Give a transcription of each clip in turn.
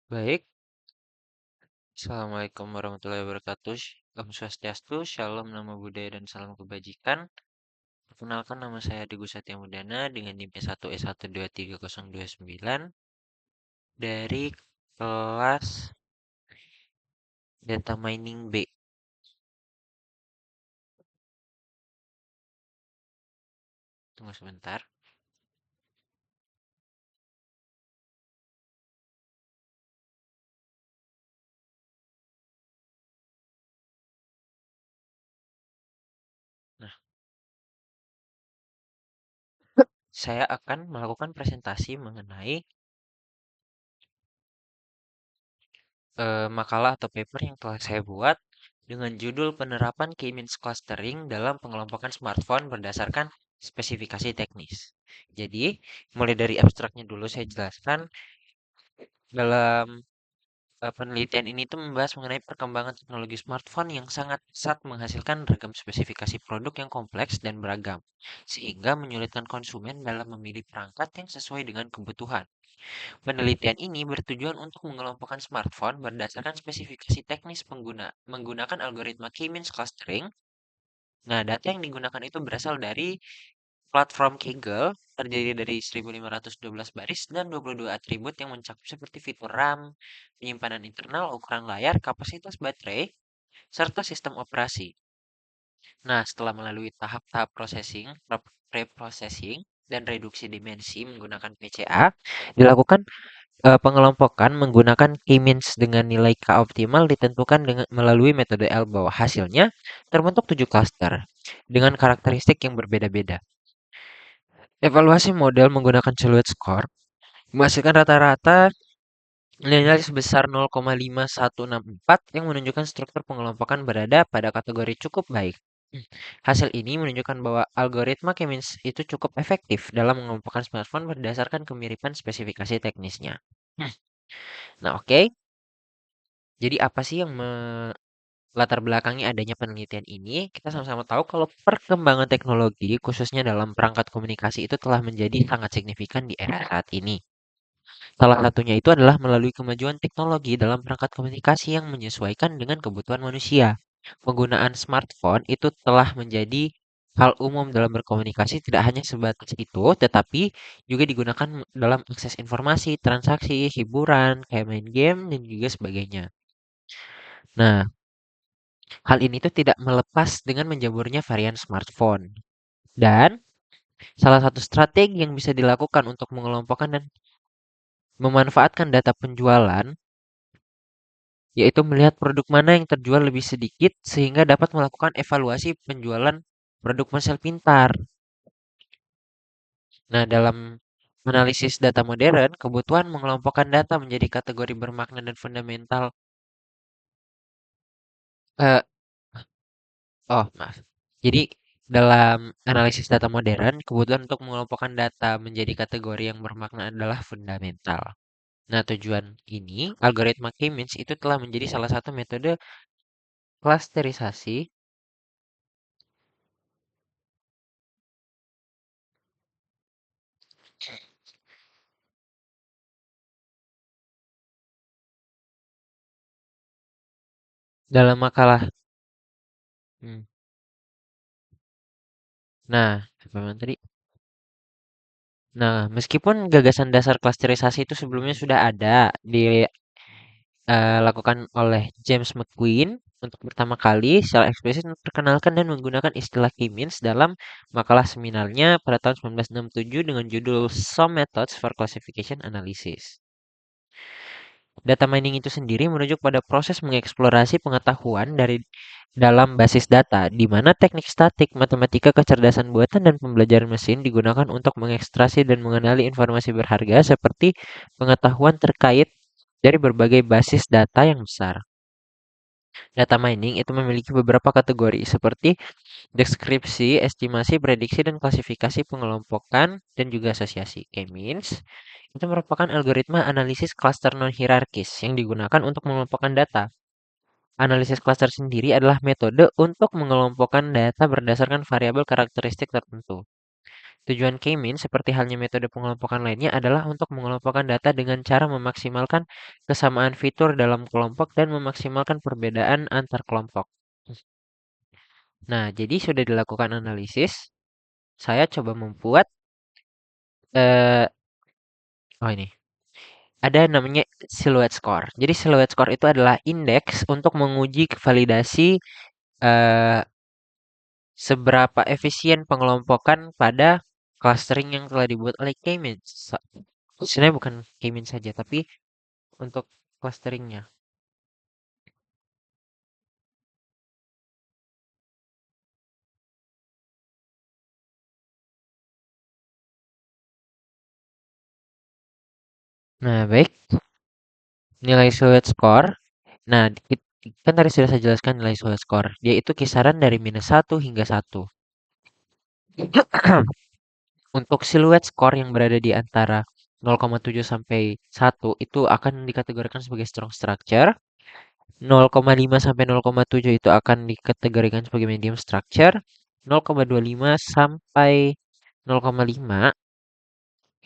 Baik, Assalamualaikum warahmatullahi wabarakatuh. Om Swastiastu, Shalom, Namo Buddhaya, dan Salam Kebajikan. Perkenalkan nama saya Teguh Satya Mudana dengan NIM S1E1230029 dari kelas Data Mining B. Tunggu sebentar. Nah, saya akan melakukan presentasi mengenai makalah atau paper yang telah saya buat dengan judul penerapan K-means clustering dalam pengelompokan smartphone berdasarkan spesifikasi teknis. Jadi, mulai dari abstraknya dulu saya jelaskan. Dalam penelitian ini tuh membahas mengenai perkembangan teknologi smartphone yang sangat pesat menghasilkan ragam spesifikasi produk yang kompleks dan beragam, sehingga menyulitkan konsumen dalam memilih perangkat yang sesuai dengan kebutuhan. Penelitian ini bertujuan untuk mengelompokkan smartphone berdasarkan spesifikasi teknis pengguna menggunakan algoritma K-means clustering. Nah, data yang digunakan itu berasal dari platform Kaggle, terdiri dari 1512 baris dan 22 atribut yang mencakup seperti fitur RAM, penyimpanan internal, ukuran layar, kapasitas baterai, serta sistem operasi. Nah, setelah melalui tahap-tahap pre-processing, dan reduksi dimensi menggunakan PCA, dilakukan pengelompokan menggunakan K-means dengan nilai K optimal ditentukan dengan melalui metode L bawah. Hasilnya terbentuk 7 klaster dengan karakteristik yang berbeda-beda. Evaluasi model menggunakan Silhouette Score menghasilkan rata-rata nilai sebesar 0,5164 yang menunjukkan struktur pengelompokan berada pada kategori cukup baik. Hasil ini menunjukkan bahwa algoritma K-means itu cukup efektif dalam mengelompokkan smartphone berdasarkan kemiripan spesifikasi teknisnya. Nah, oke. Jadi apa sih yang latar belakangi adanya penelitian ini? Kita sama-sama tahu kalau perkembangan teknologi, khususnya dalam perangkat komunikasi, itu telah menjadi sangat signifikan di era saat ini. Salah satunya itu adalah melalui kemajuan teknologi dalam perangkat komunikasi yang menyesuaikan dengan kebutuhan manusia. Penggunaan smartphone itu telah menjadi hal umum dalam berkomunikasi, tidak hanya sebatas itu, tetapi juga digunakan dalam akses informasi, transaksi, hiburan, kayak main game, dan juga sebagainya. Nah, hal ini tuh tidak melepas dengan menjaburnya varian smartphone. Dan salah satu strategi yang bisa dilakukan untuk mengelompokkan dan memanfaatkan data penjualan yaitu melihat produk mana yang terjual lebih sedikit sehingga dapat melakukan evaluasi penjualan produk ponsel pintar. Nah, dalam analisis data modern, kebutuhan mengelompokkan data menjadi kategori bermakna dan fundamental. eh Maaf. Jadi, dalam analisis data modern, kebutuhan untuk mengelompokkan data menjadi kategori yang bermakna adalah fundamental. Nah, tujuan ini, algoritma K-means itu telah menjadi salah satu metode klasterisasi dalam makalah. Hmm. Nah, apa yang tadi? Nah, meskipun gagasan dasar klasterisasi itu sebelumnya sudah ada dilakukan oleh James McQueen untuk pertama kali secara eksplisit memperkenalkan dan menggunakan istilah K-means dalam makalah seminarnya pada tahun 1967 dengan judul Some Methods for Classification Analysis. Data mining itu sendiri merujuk pada proses mengeksplorasi pengetahuan dari dalam basis data, di mana teknik statik, matematika, kecerdasan buatan, dan pembelajaran mesin digunakan untuk mengekstraksi dan mengenali informasi berharga seperti pengetahuan terkait dari berbagai basis data yang besar. Data mining itu memiliki beberapa kategori seperti deskripsi, estimasi, prediksi, dan klasifikasi pengelompokan dan juga asosiasi. K-means itu merupakan algoritma analisis cluster non-hierarkis yang digunakan untuk mengelompokkan data. Analisis cluster sendiri adalah metode untuk mengelompokkan data berdasarkan variabel karakteristik tertentu. Tujuan K-means seperti halnya metode pengelompokan lainnya adalah untuk mengelompokkan data dengan cara memaksimalkan kesamaan fitur dalam kelompok dan memaksimalkan perbedaan antar kelompok. Nah, jadi sudah dilakukan analisis, saya coba membuat eh oh ini, ada namanya silhouette score. Jadi silhouette score itu adalah indeks untuk menguji validasi eh seberapa efisien pengelompokan pada clustering yang telah dibuat oleh K-means. Sebenarnya bukan K-means saja, tapi untuk clusteringnya. Nah, baik. Nilai silhouette score. Nah, kan tadi sudah saya jelaskan nilai silhouette score. Dia itu kisaran dari -1 hingga 1. Untuk silhouette score yang berada di antara 0,7 sampai 1 itu akan dikategorikan sebagai strong structure. 0,5 sampai 0,7 itu akan dikategorikan sebagai medium structure. 0,25 sampai 0,5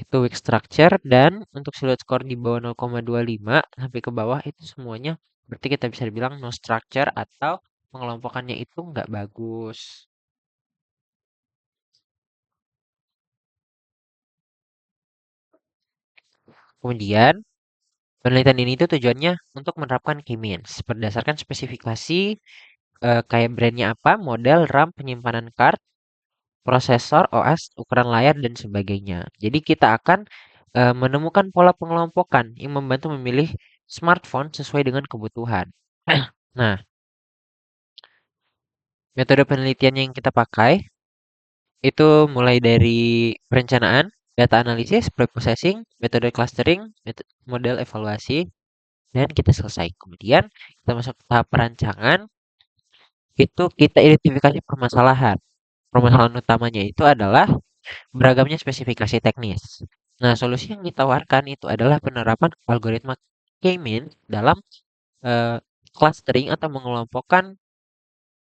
itu weak structure, dan untuk silhouette score di bawah 0,25 sampai ke bawah itu semuanya berarti kita bisa dibilang no structure atau pengelompokannya itu nggak bagus. Kemudian penelitian ini tuh tujuannya untuk menerapkan K-means berdasarkan spesifikasi kayak brandnya apa, model, RAM, penyimpanan card, prosesor, OS, ukuran layar, dan sebagainya. Jadi kita akan menemukan pola pengelompokan yang membantu memilih smartphone sesuai dengan kebutuhan. Nah, metode penelitian yang kita pakai itu mulai dari perencanaan, data analisis, preprocessing, metode clustering, model evaluasi, dan kita selesai. Kemudian kita masuk ke tahap perancangan, itu kita identifikasi permasalahan. Permasalahan utamanya itu adalah beragamnya spesifikasi teknis. Nah, solusi yang ditawarkan itu adalah penerapan algoritma K-means dalam eh, clustering atau mengelompokkan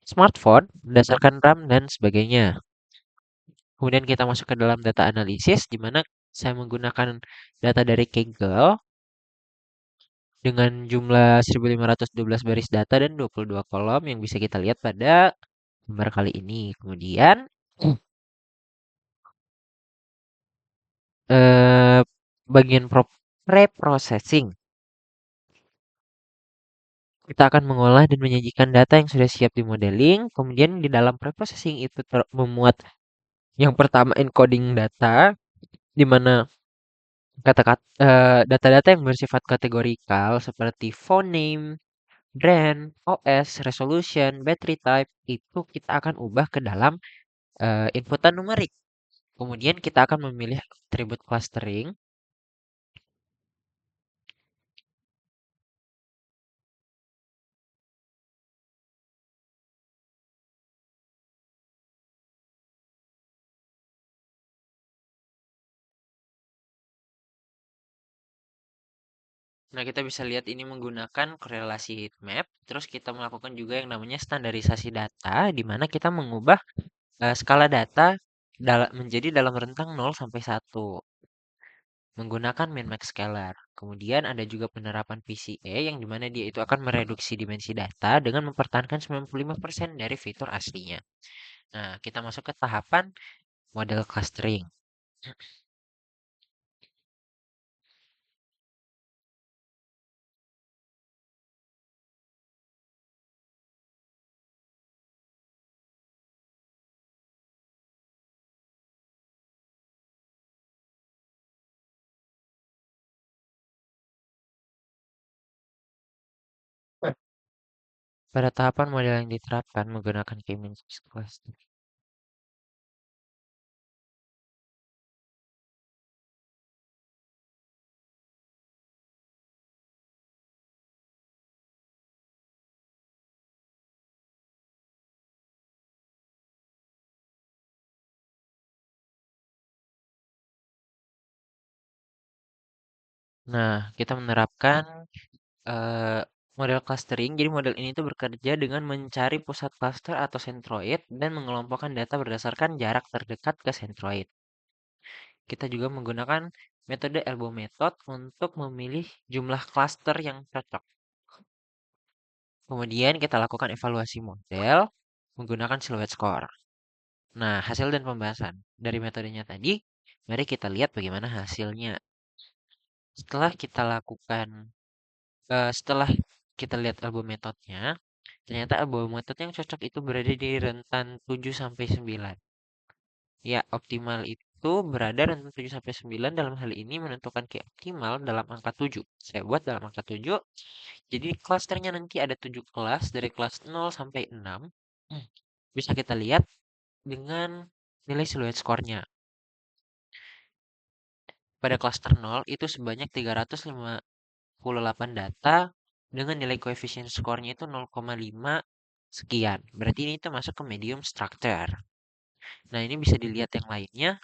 smartphone berdasarkan RAM dan sebagainya. Kemudian kita masuk ke dalam data analisis, di mana saya menggunakan data dari Kaggle dengan jumlah 1512 baris data dan 22 kolom yang bisa kita lihat pada gambar kali ini. Kemudian eh, bagian pre-processing. Kita akan mengolah dan menyajikan data yang sudah siap di modeling. Kemudian di dalam pre-processing itu memuat yang pertama encoding data, di mana data-data yang bersifat kategorikal seperti phone name, brand, OS, resolution, battery type itu kita akan ubah ke dalam inputan numerik. Kemudian kita akan memilih atribut clustering. Nah, kita bisa lihat ini menggunakan korelasi heat map. Terus kita melakukan juga yang namanya standarisasi data, di mana kita mengubah skala data menjadi dalam rentang 0 sampai 1 menggunakan min-max scalar. Kemudian ada juga penerapan PCA yang dimana dia itu akan mereduksi dimensi data dengan mempertahankan 95% dari fitur aslinya. Nah, kita masuk ke tahapan model clustering. Pada tahapan model yang diterapkan menggunakan K-means clustering. Nah, kita menerapkan eh, model clustering. Jadi model ini tuh bekerja dengan mencari pusat cluster atau centroid dan mengelompokkan data berdasarkan jarak terdekat ke centroid. kita juga menggunakan metode elbow method untuk memilih jumlah cluster yang cocok. Kemudian kita lakukan evaluasi model menggunakan silhouette score. Nah, hasil dan pembahasan dari metodenya tadi, mari kita lihat bagaimana hasilnya. Setelah kita lakukan, setelah kita lihat elbow metodenya, ternyata elbow method yang cocok itu berada di rentan 7 sampai 9. Ya, optimal itu berada rentan 7 sampai 9 dalam hal ini menentukan key optimal dalam angka 7. Saya buat dalam angka 7. Jadi klasternya nanti ada 7 kelas dari kelas 0 sampai 6. Bisa kita lihat dengan nilai silhouette score-nya. Pada klaster 0 itu sebanyak 358 data dengan nilai koefisien skornya itu 0,5 sekian. Berarti ini itu masuk ke medium structure. Nah, ini bisa dilihat yang lainnya.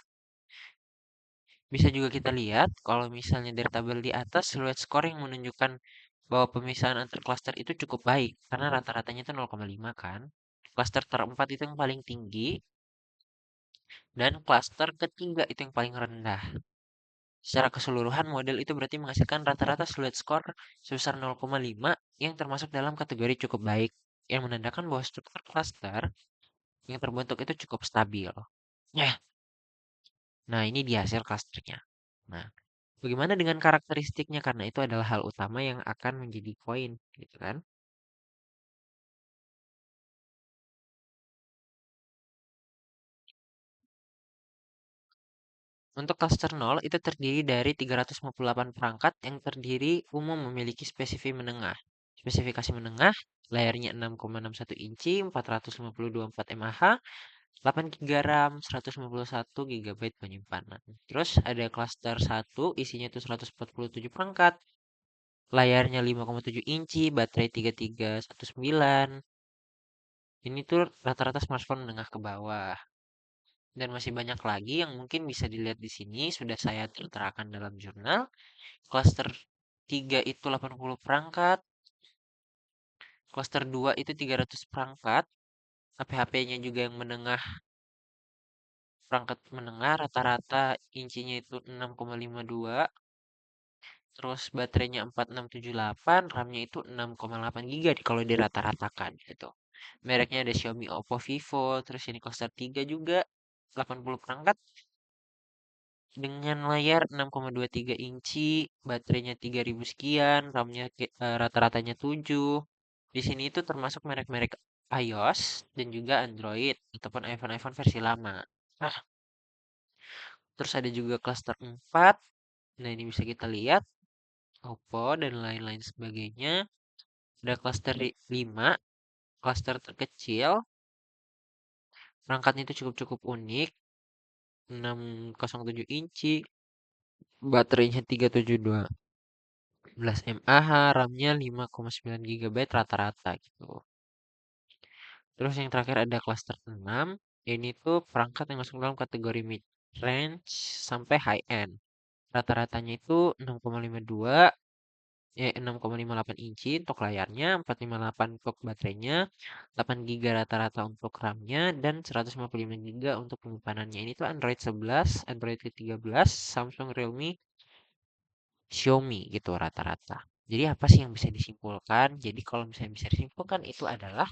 Bisa juga kita lihat kalau misalnya dari tabel di atas silhouette score yang menunjukkan bahwa pemisahan antar klaster itu cukup baik karena rata-ratanya itu 0,5 kan. Klaster terempat itu yang paling tinggi dan klaster ketiga itu yang paling rendah. Secara keseluruhan model itu berarti menghasilkan rata-rata silhouette score sebesar 0,5 yang termasuk dalam kategori cukup baik yang menandakan bahwa struktur klaster yang terbentuk itu cukup stabil. Ya, nah ini di hasil klasternya. Nah, bagaimana dengan karakteristiknya? Karena itu adalah hal utama yang akan menjadi poin, gitu kan? Untuk cluster 0 itu terdiri dari 358 perangkat yang terdiri umum memiliki spesifikasi menengah, layarnya 6,61 inci, 452,4 mAh, 8 GB RAM, 151 GB penyimpanan. Terus ada cluster 1, isinya itu 147 perangkat, layarnya 5,7 inci, baterai 3319. Ini tuh rata-rata smartphone menengah ke bawah. Dan masih banyak lagi yang mungkin bisa dilihat di sini, sudah saya terterakan dalam jurnal. Cluster 3 itu 80 perangkat, cluster 2 itu 300 perangkat, HP-HP-nya juga yang menengah, perangkat menengah rata-rata incinya itu 6,52, terus baterainya 4678, RAM-nya itu 6,8 GB kalau dirata-ratakan gitu. Mereknya ada Xiaomi, Oppo, Vivo, terus ini cluster 3 juga 80 perangkat dengan layar 6,23 inci, baterainya 3000 sekian, RAM-nya rata-ratanya 7. Di sini itu termasuk merek-merek iOS dan juga Android ataupun iPhone-iPhone versi lama. Nah, terus ada juga cluster 4. Nah, ini bisa kita lihat Oppo dan lain-lain sebagainya. Ada cluster 5, cluster terkecil. Perangkatnya itu cukup-cukup unik. 607 inci, baterainya 3712 mAh, RAM-nya 5,9 GB rata-rata gitu. Terus yang terakhir ada cluster 6. Ini tuh perangkat yang masuk dalam kategori mid range sampai high end. Rata-ratanya itu 6,52, 6,58 inci untuk layarnya, 458 untuk baterainya, 8 GB rata-rata untuk RAM-nya, dan 155 GB untuk penyimpanannya. Ini tuh Android 11, Android 13, Samsung, Realme, Xiaomi gitu rata-rata. Jadi apa sih yang bisa disimpulkan? Jadi kalau misalnya bisa disimpulkan itu adalah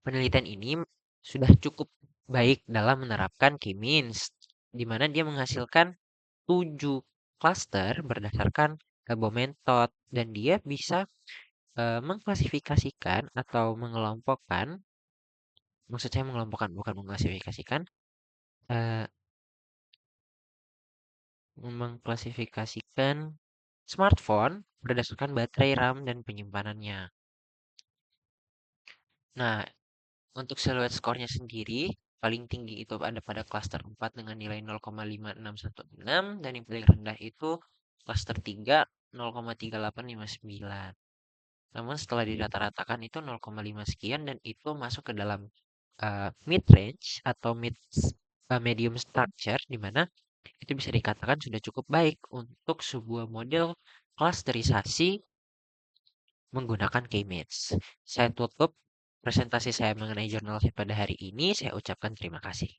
penelitian ini sudah cukup baik dalam menerapkan K-means, di mana dia menghasilkan 7 klaster berdasarkan Gabo method dan dia bisa mengklasifikasikan atau mengelompokkan, maksud saya mengelompokkan bukan mengklasifikasikan, eh, mengklasifikasikan smartphone berdasarkan baterai RAM dan penyimpanannya. Nah, untuk silhouette score-nya sendiri, paling tinggi itu ada pada cluster 4 dengan nilai 0,5616 dan yang paling rendah itu cluster 3 0,3859. Namun setelah dirata-ratakan itu 0,5 sekian dan itu masuk ke dalam mid range atau medium structure di mana itu bisa dikatakan sudah cukup baik untuk sebuah model klasterisasi menggunakan K-means. Saya tutup presentasi saya mengenai jurnal pada hari ini. Saya ucapkan terima kasih.